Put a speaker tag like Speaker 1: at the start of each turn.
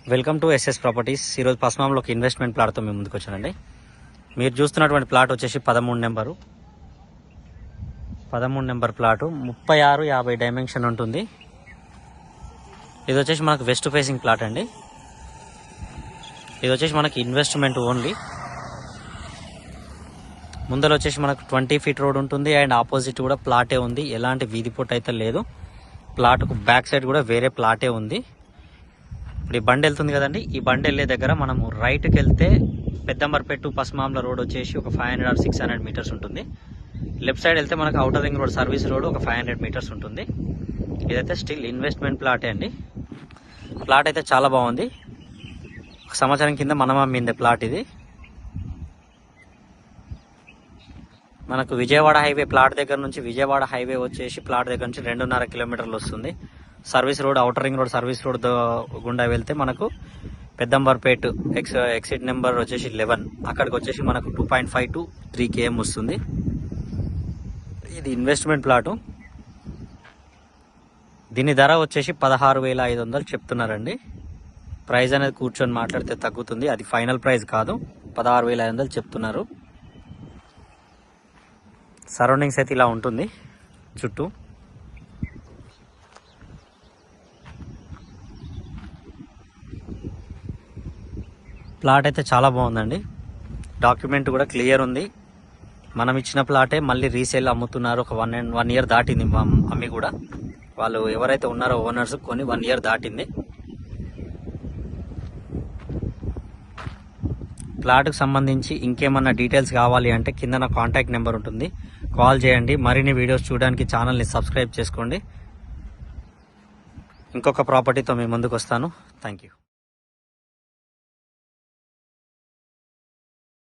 Speaker 1: Welcome to SS properties. ఈరోజు పస్మాంలో ఒక investment ప్లాట్తో మేము ముందుకు వచ్చానండి. మీరు చూస్తున్నటువంటి ప్లాట్ వచ్చేసి 13 నెంబర్ ప్లాటు 36-50 డైమెన్షన్ ఉంటుంది. ఇది వచ్చేసి మనకు వెస్ట్ ఫేసింగ్ ప్లాట్ అండి. ఇది వచ్చేసి మనకి ఇన్వెస్ట్మెంట్ ఓన్లీ. ముందర వచ్చేసి మనకు 20 ఫీట్ రోడ్ ఉంటుంది అండ్ ఆపోజిట్ కూడా ప్లాటే ఉంది. ఎలాంటి వీధి పొట్టు అయితే లేదు. ప్లాట్కు బ్యాక్ సైడ్ కూడా వేరే ప్లాటే ఉంది. ఇప్పుడు ఈ బండి వెళ్తుంది కదండి, ఈ బండి వెళ్ళే దగ్గర మనము రైట్కి వెళ్తే పెద్దంబర్పేట పస్మాంల రోడ్ వచ్చేసి ఒక 500 or 600 మీటర్స్ ఉంటుంది. లెఫ్ట్ సైడ్ వెళ్తే మనకు outer ring road service road ఒక 500 మీటర్స్ ఉంటుంది. ఇదైతే స్టిల్ ఇన్వెస్ట్మెంట్ ప్లాటే అండి. ప్లాట్ అయితే చాలా బాగుంది. ఒక సంవత్సరం కింద మనం అమ్మిందే ప్లాట్ ఇది. మనకు విజయవాడ హైవే ప్లాట్ దగ్గర నుంచి విజయవాడ హైవే వచ్చేసి ప్లాట్ దగ్గర నుంచి 2.5 కిలోమీటర్లు వస్తుంది. Service road outer ring road service road గుండా వెళ్తే మనకు పెద్దంబర్పేట ఎగ్జిట్ నెంబర్ వచ్చేసి 11, అక్కడికి వచ్చేసి మనకు 2.5 to 3 km వస్తుంది. ఇది ఇన్వెస్ట్మెంట్ ప్లాటు. దీని ధర వచ్చేసి 16,500 చెప్తున్నారండి. ప్రైస్ అనేది కూర్చొని మాట్లాడితే తగ్గుతుంది, అది ఫైనల్ ప్రైస్ కాదు. 16,500 చెప్తున్నారు. సరౌండింగ్స్ అయితే ఇలా ఉంటుంది. చుట్టూ ప్లాట్ అయితే చాలా బాగుందండి. డాక్యుమెంట్ కూడా క్లియర్ ఉంది. మనం ఇచ్చిన ప్లాటే మళ్ళీ రీసేల్ అమ్ముతున్నారు. ఒక 1 year దాటింది అమ్మి కూడా. వాళ్ళు ఎవరైతే ఉన్నారో ఓనర్స్ కొని 1 year దాటింది. ప్లాట్కి సంబంధించి ఇంకేమన్నా డీటెయిల్స్ కావాలి అంటే కింద నా కాంటాక్ట్ నెంబర్ ఉంటుంది, కాల్ చేయండి. మరిన్ని వీడియోస్ చూడడానికి ఛానల్ని సబ్స్క్రైబ్ చేసుకోండి. ఇంకొక ప్రాపర్టీతో మీ ముందుకు వస్తాను. Thank you.